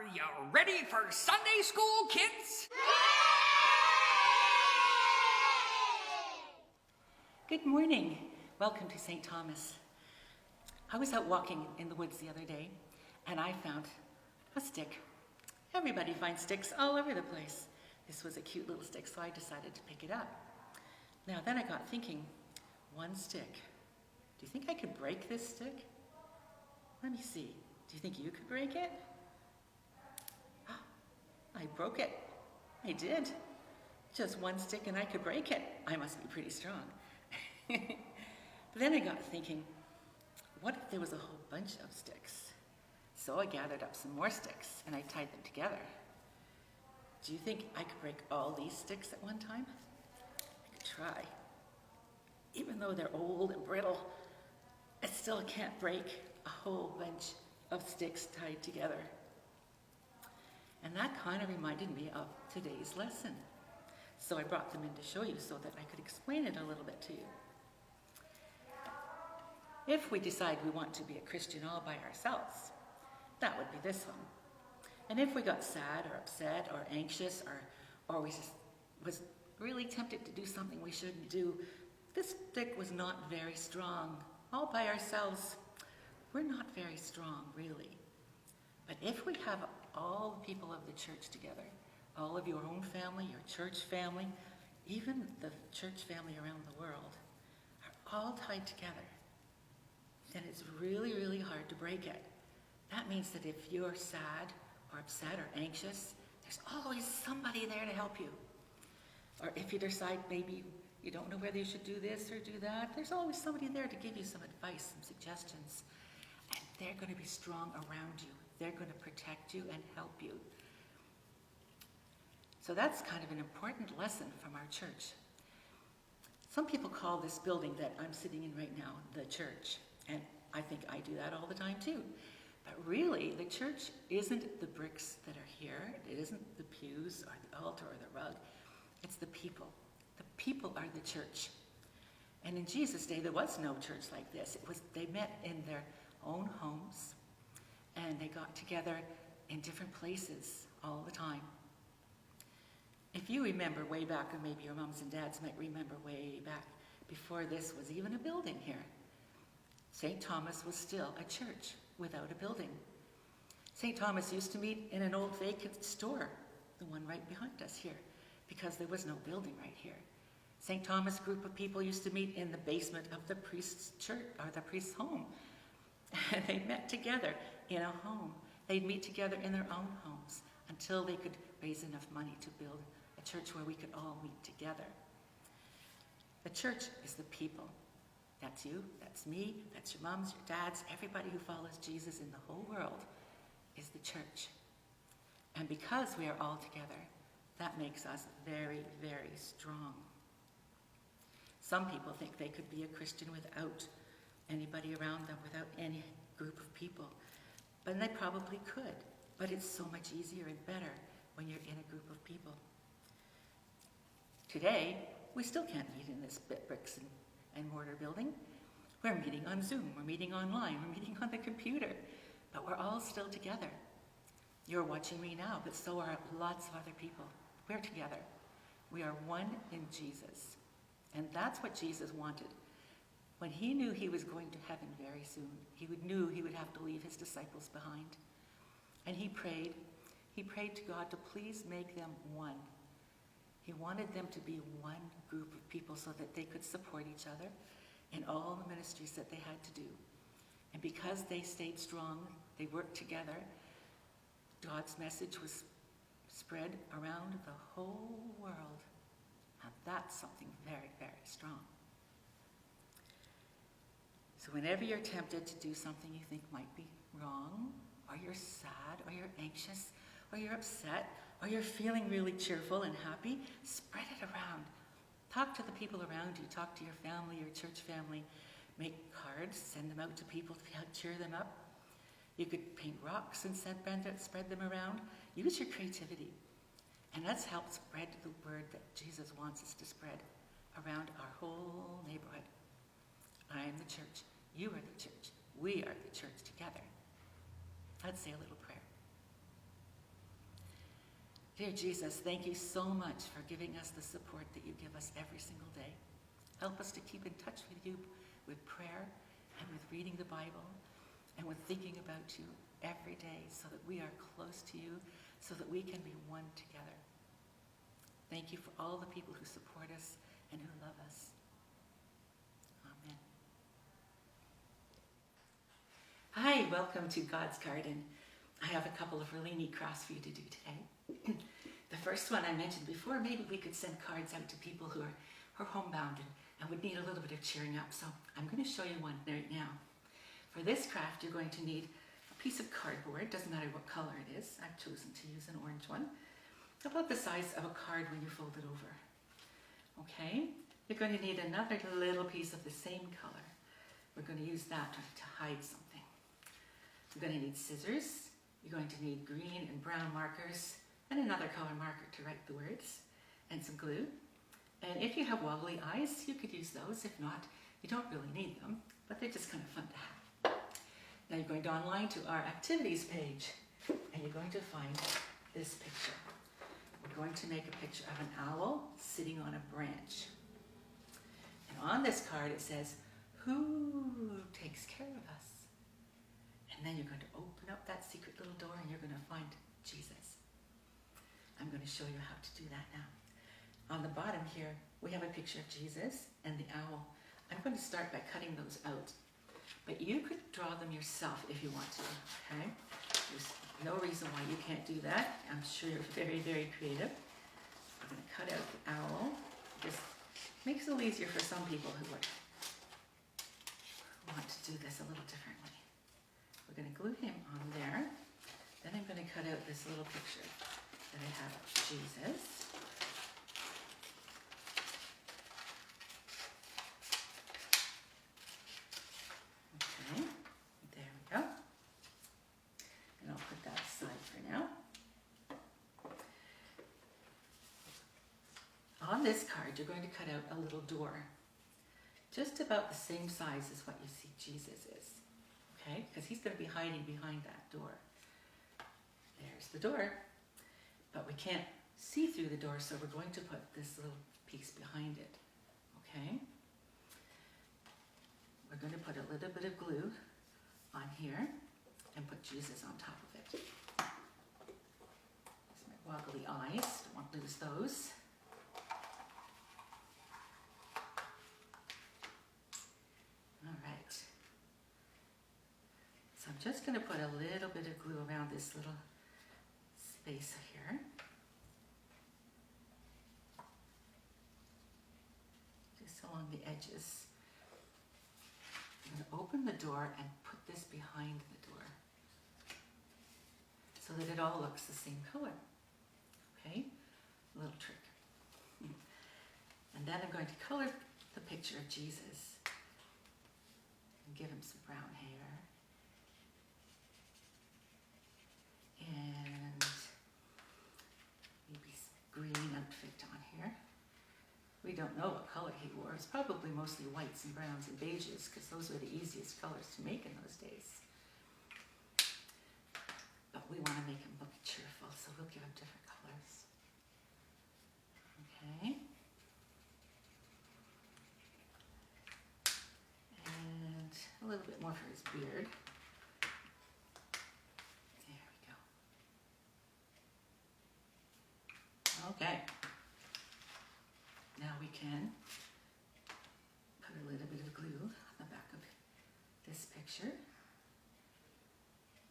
Are you ready for Sunday school, kids? Good morning. Welcome to St. Thomas. I was out walking in the woods the other day and I found a stick. Everybody finds sticks all over the place. This was a cute little stick, so I decided to pick it up. Now then I got thinking, one stick. Do you think I could break this stick? Let me see. Do you think you could break it? I broke it. I did. Just one stick and I could break it. I must be pretty strong. But then I got thinking, what if there was a whole bunch of sticks? So I gathered up some more sticks and I tied them together. Do you think I could break all these sticks at one time? I could try. Even though they're old and brittle, I still can't break a whole bunch of sticks tied together. And that kind of reminded me of today's lesson. So I brought them in to show you so that I could explain it a little bit to you. If we decide we want to be a Christian all by ourselves, that would be this one. And if we got sad or upset or anxious or we just was really tempted to do something we shouldn't do, this stick was not very strong. All by ourselves, we're not very strong, really. But if we have all the people of the church together, all of your own family, your church family, even the church family around the world, are all tied together, then it's really, really hard to break it. That means that if you're sad or upset or anxious, there's always somebody there to help you. Or if you decide maybe you don't know whether you should do this or do that, there's always somebody there to give you some advice, some suggestions. And they're going to be strong around you. They're going to protect you and help you. So that's kind of an important lesson from our church. Some people call this building that I'm sitting in right now the church. And I think I do that all the time too. But really, the church isn't the bricks that are here. It isn't the pews or the altar or the rug. It's the people. The people are the church. And in Jesus' day, there was no church like this. They met in their own homes, and they got together in different places all the time. If you remember way back, or maybe your moms and dads might remember way back, before this was even a building here, St. Thomas was still a church without a building. St. Thomas used to meet in an old vacant store, the one right behind us here, because there was no building right here. St. Thomas group of people used to meet in the basement of the priest's church, or the priest's home. And they met together in a home. They'd meet together in their own homes until they could raise enough money to build a church where we could all meet together. The church is the people. That's you, that's me, that's your moms, your dads, everybody who follows Jesus in the whole world is the church. And because we are all together, that makes us very, very strong. Some people think they could be a Christian without anybody around them, without any group of people. But they probably could. But it's so much easier and better when you're in a group of people. Today, we still can't meet in this bricks and mortar building. We're meeting on Zoom, we're meeting online, we're meeting on the computer, but we're all still together. You're watching me now, but so are lots of other people. We're together. We are one in Jesus. And that's what Jesus wanted. When he knew he was going to heaven very soon, he knew he would have to leave his disciples behind. And he prayed to God to please make them one. He wanted them to be one group of people so that they could support each other in all the ministries that they had to do. And because they stayed strong, they worked together, God's message was spread around the whole world. And that's something very, very strong. So whenever you're tempted to do something you think might be wrong, or you're sad, or you're anxious, or you're upset, or you're feeling really cheerful and happy, spread it around. Talk to the people around you. Talk to your family, your church family. Make cards, send them out to people to help cheer them up. You could paint rocks and spread them around. Use your creativity. And let's help spread the word that Jesus wants us to spread around our whole neighborhood. I am the church. You are the church. We are the church together. Let's say a little prayer. Dear Jesus, thank you so much for giving us the support that you give us every single day. Help us to keep in touch with you with prayer and with reading the Bible and with thinking about you every day so that we are close to you, so that we can be one together. Thank you for all the people who support us and who love us. Amen. Hi, welcome to God's Garden. I have a couple of really neat crafts for you to do today. The first one I mentioned before, maybe we could send cards out to people who are homebound and would need a little bit of cheering up. So I'm going to show you one right now. For this craft, you're going to need a piece of cardboard. Doesn't matter what color it is. I've chosen to use an orange one. About the size of a card when you fold it over. Okay, you're going to need another little piece of the same color. We're going to use that to hide something. You're going to need scissors. You're going to need green and brown markers and another color marker to write the words and some glue. And if you have wobbly eyes, you could use those. If not, you don't really need them, but they're just kind of fun to have. Now you're going to online to our activities page and you're going to find this picture. We're going to make a picture of an owl sitting on a branch. And on this card it says, "Who takes care of us?" And then you're going to open up that secret little door and you're going to find Jesus. I'm going to show you how to do that now. On the bottom here, we have a picture of Jesus and the owl. I'm going to start by cutting those out. But you could draw them yourself if you want to, okay? There's no reason why you can't do that. I'm sure you're very, very creative. I'm going to cut out the owl. Just makes it a little easier for some people who want to do this a little differently. We're going to glue him on there. Then I'm going to cut out this little picture that I have of Jesus. Okay, there we go. And I'll put that aside for now. On this card, you're going to cut out a little door, just about the same size as what you see Jesus is. Okay, because he's going to be hiding behind that door. There's the door, but we can't see through the door, so we're going to put this little piece behind it. Okay, we're going to put a little bit of glue on here and put Jesus on top of it. There's my wobbly eyes, don't want to lose those. All right. So I'm just going to put a little bit of glue around this little space here. Just along the edges. I'm going to open the door and put this behind the door so that it all looks the same color. Okay, a little trick. And then I'm going to color the picture of Jesus and give him some brown hair. And maybe some green outfit on here. We don't know what color he wore. It's probably mostly whites and browns and beiges because those were the easiest colors to make in those days. But we want to make him look cheerful, so we'll give him different colors. Okay. And a little bit more for his beard. Okay, now we can put a little bit of glue on the back of this picture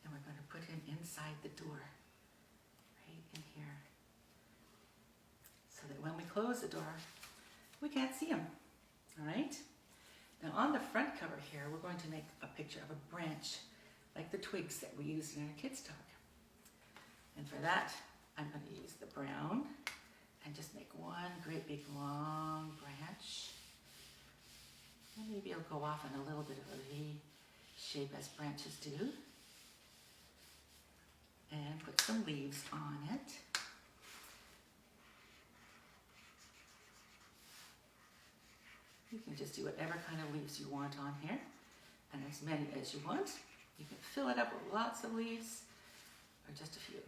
and we're going to put him inside the door, right in here, so that when we close the door, we can't see him, all right? Now on the front cover here, we're going to make a picture of a branch, like the twigs that we used in our kids' talk. And for that, I'm going to use the brown and just make one great big long branch. And maybe it'll go off in a little bit of a V shape as branches do. And put some leaves on it. You can just do whatever kind of leaves you want on here, and as many as you want. You can fill it up with lots of leaves or just a few.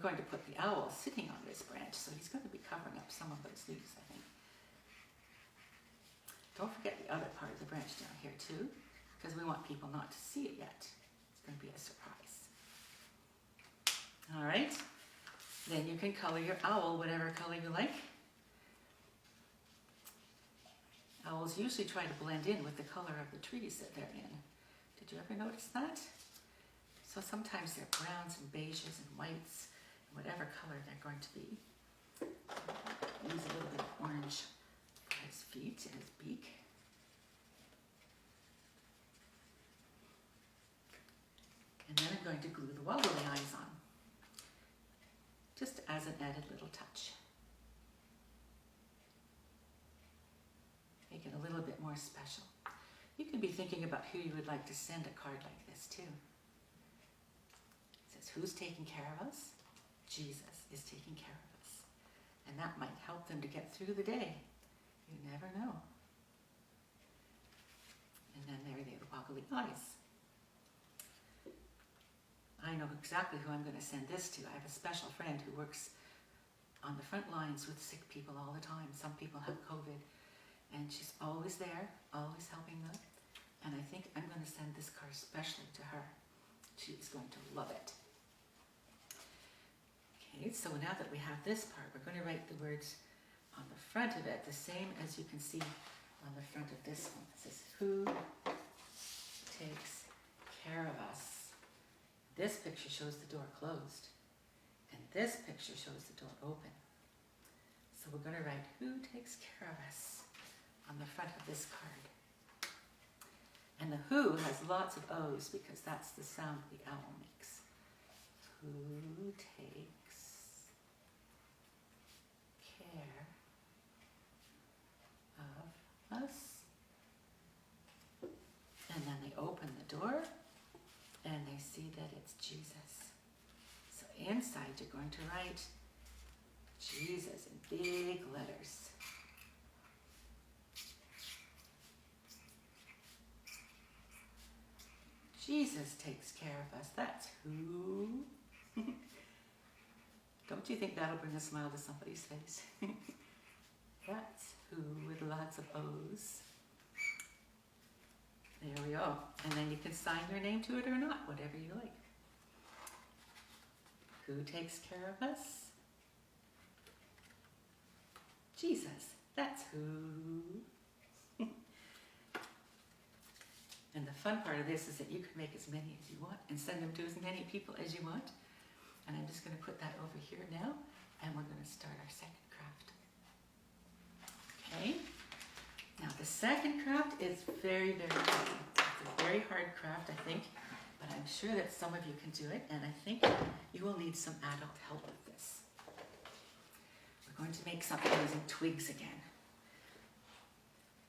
going to put the owl sitting on this branch, so he's going to be covering up some of those leaves, I think. Don't forget the other part of the branch down here too, because we want people not to see it yet. It's going to be a surprise. All right, then you can color your owl whatever color you like. Owls usually try to blend in with the color of the trees that they're in. Did you ever notice that? So sometimes they're browns and beiges and whites, and whatever color they're going to be. Use a little bit of orange for his feet and his beak. And then I'm going to glue the wobbly eyes on, just as an added little touch. Make it a little bit more special. You can be thinking about who you would like to send a card like this to. It says, who's taking care of us? Jesus is taking care of us. And that might help them to get through the day. You never know. And then there are the wobbly eyes. I know exactly who I'm going to send this to. I have a special friend who works on the front lines with sick people all the time. Some people have COVID. And she's always there, always helping them. And I think I'm going to send this card especially to her. She's going to love it. Okay, so now that we have this part, we're going to write the words on the front of it, the same as you can see on the front of this one. It says, who takes care of us? This picture shows the door closed. And this picture shows the door open. So we're going to write, who takes care of us? On the front of this card. And the who has lots of O's because that's the sound the owl makes. Who takes care of us? And then they open the door and they see that it's Jesus. So inside you're going to write Jesus in big letters. Jesus takes care of us. That's who. Don't you think that'll bring a smile to somebody's face? That's who with lots of O's. There we go. And then you can sign your name to it or not, whatever you like. Who takes care of us? Jesus. That's who. And the fun part of this is that you can make as many as you want and send them to as many people as you want. And I'm just going to put that over here now, and we're going to start our second craft. Okay. Now the second craft is very, very easy. It's a very hard craft, I think, but I'm sure that some of you can do it, and I think you will need some adult help with this. We're going to make something using twigs again.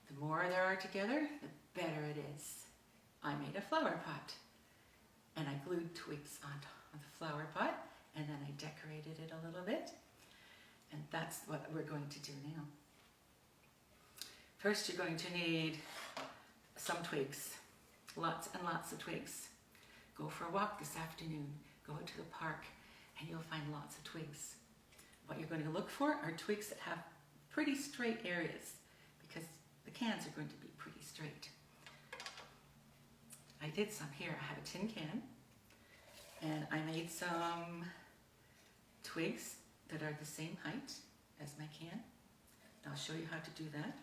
The more there are together, the better it is. I made a flower pot, and I glued twigs on top of the flower pot, and then I decorated it a little bit, and that's what we're going to do now. First, you're going to need some twigs, lots and lots of twigs. Go for a walk this afternoon, go out to the park, and you'll find lots of twigs. What you're going to look for are twigs that have pretty straight areas, because the cans are going to be pretty straight. I did some here. I have a tin can, and I made some twigs that are the same height as my can. I'll show you how to do that.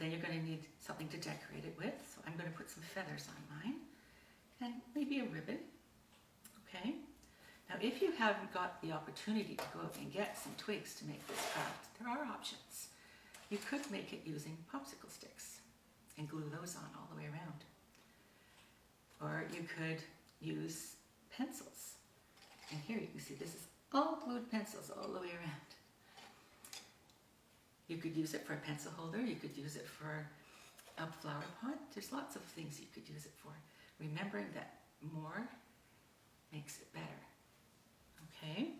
Then you're going to need something to decorate it with, so I'm going to put some feathers on mine, and maybe a ribbon. Okay. Now if you haven't got the opportunity to go out and get some twigs to make this craft, there are options. You could make it using popsicle sticks and glue those on all the way around. Or you could use pencils. And here you can see this is all glued pencils all the way around. You could use it for a pencil holder, you could use it for a flower pot. There's lots of things you could use it for. Remembering that more makes it better. Okay?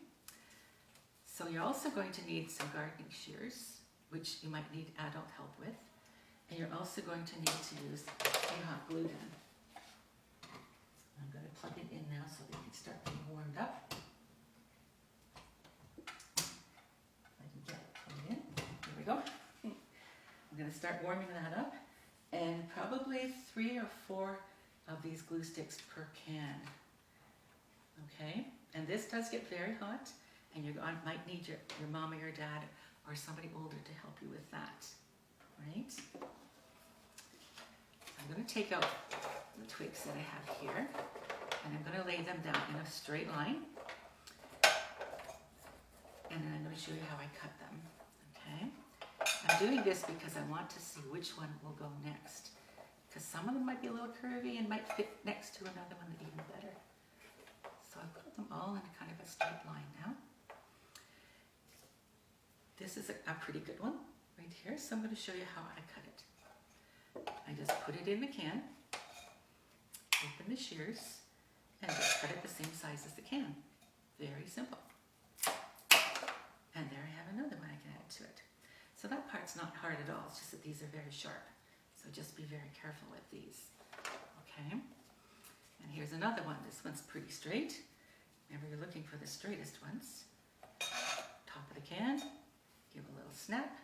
So you're also going to need some gardening shears, which you might need adult help with. And you're also going to need to use a hot glue gun. I'm going to plug it in now so they can start being warmed up. going to start warming that up, and probably 3 or 4 of these glue sticks per can. Okay, and this does get very hot, and you might need your mom or your dad or somebody older to help you with that, right? I'm going to take out the twigs that I have here, and I'm going to lay them down in a straight line, and then I'm going to show you how I cut them, okay? I'm doing this because I want to see which one will go next, because some of them might be a little curvy and might fit next to another one even better. So I've got them all in kind of a straight line now. This is a pretty good one right here, so I'm going to show you how I cut it. I just put it in the can, open the shears, and just cut it the same size as the can. Very simple. And there I have another one I can add to it. So that part's not hard at all, it's just that these are very sharp. So just be very careful with these. Okay? And here's another one. This one's pretty straight. Remember, you're looking for the straightest ones. Top of the can, give a little snap.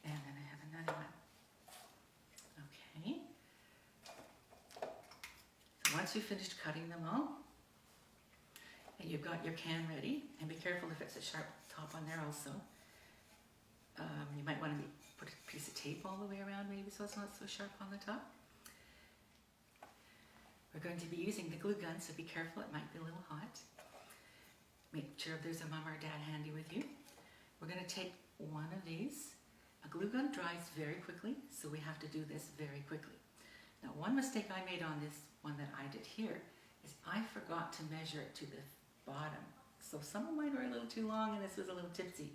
And then I have another one. Okay. So once you've finished cutting them all, and you've got your can ready, and be careful if it's a sharp top on there also. You might want to put a piece of tape all the way around maybe so it's not so sharp on the top. We're going to be using the glue gun, so be careful, it might be a little hot. Make sure there's a mom or dad handy with you. We're going to take one of these. A glue gun dries very quickly, so we have to do this very quickly. Now, one mistake I made on this one that I did here is I forgot to measure it to the bottom. So some of mine were a little too long and this was a little tipsy.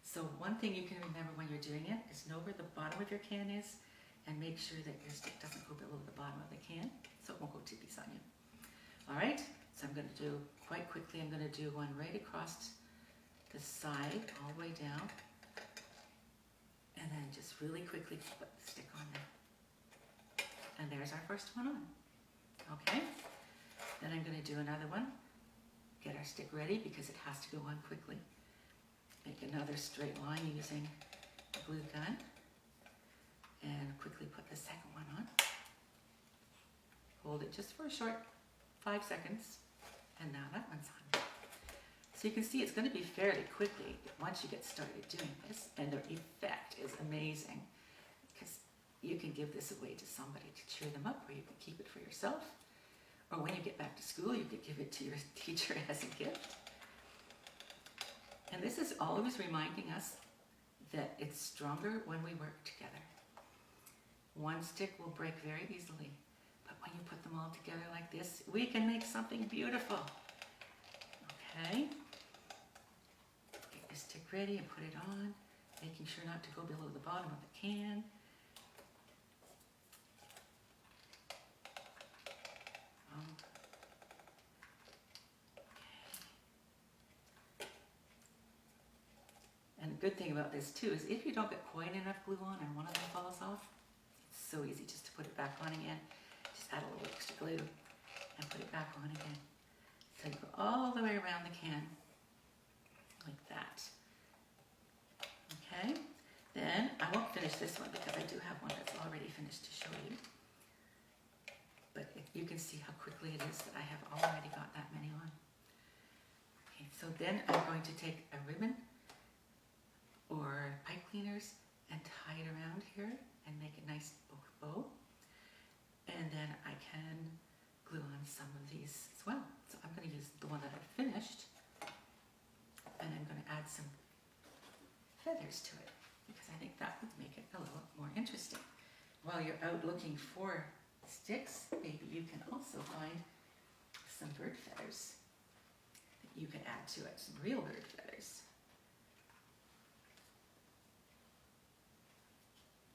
So one thing you can remember when you're doing it is know where the bottom of your can is and make sure that your stick doesn't go below the bottom of the can so it won't go tippies on you. All right, so I'm going to do quite quickly, I'm going to do one right across the side all the way down, and then just really quickly put the stick on there. And there's our first one on. Okay, then I'm going to do another one. Get our stick ready because it has to go on quickly. Make another straight line using the glue gun and quickly put the second one on. Hold it just for a short 5 seconds, and now that one's on. So you can see it's going to be fairly quickly once you get started doing this, and the effect is amazing because you can give this away to somebody to cheer them up, or you can keep it for yourself, or when you get back to school you could give it to your teacher as a gift. And this is always reminding us that it's stronger when we work together. One stick will break very easily, but when you put them all together like this, we can make something beautiful. Okay? Get your stick ready and put it on, making sure not to go below the bottom of the can. And the good thing about this too is if you don't get quite enough glue on and one of them falls off, it's so easy just to put it back on again. Just add a little extra glue and put it back on again. So you go all the way around the can like that. Okay, then I won't finish this one because I do have one that's already finished to show you. But you can see how quickly it is that I have already got that many on. Okay, so then I'm going to take a ribbon or pipe cleaners and tie it around here and make a nice bow. And then I can glue on some of these as well. So I'm going to use the one that I've finished, and I'm going to add some feathers to it because I think that would make it a little more interesting. While you're out looking for sticks, maybe you can also find some bird feathers that you can add to it, some real bird feathers.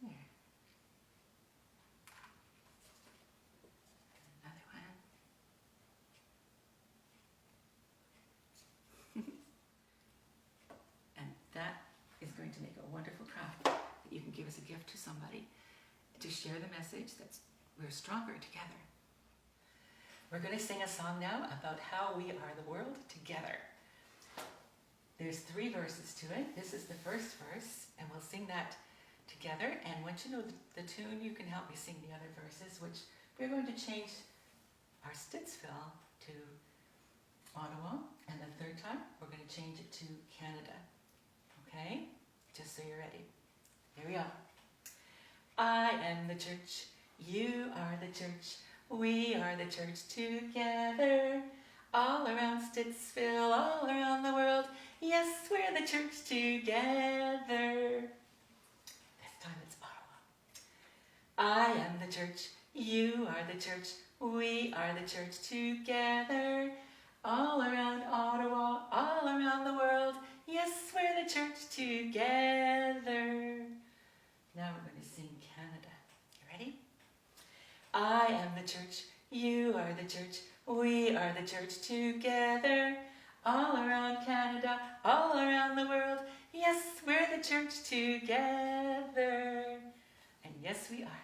There. Another one. And that is going to make a wonderful craft that you can give as a gift to somebody to share the message that we're stronger together. We're going to sing a song now about how we are the world together. There's 3 verses to it. This is the first verse, and we'll sing that together. And once you know the tune, you can help me sing the other verses, which we're going to change our Stittsville to Ottawa, and the third time we're going to change it to Canada. Okay? Just so you're ready. Here we are. I am the church, you are the church, we are the church together. All around Stittsville, all around the world, yes, we're the church together. This time it's Ottawa. I am the church, you are the church, we are the church together. All around Ottawa, all around the world, yes, we're the church together. Now we're going to sing Canada. You ready? I am the church, you are the church, we are the church together. All around Canada, all around the world, yes, we're the church together. And yes, we are.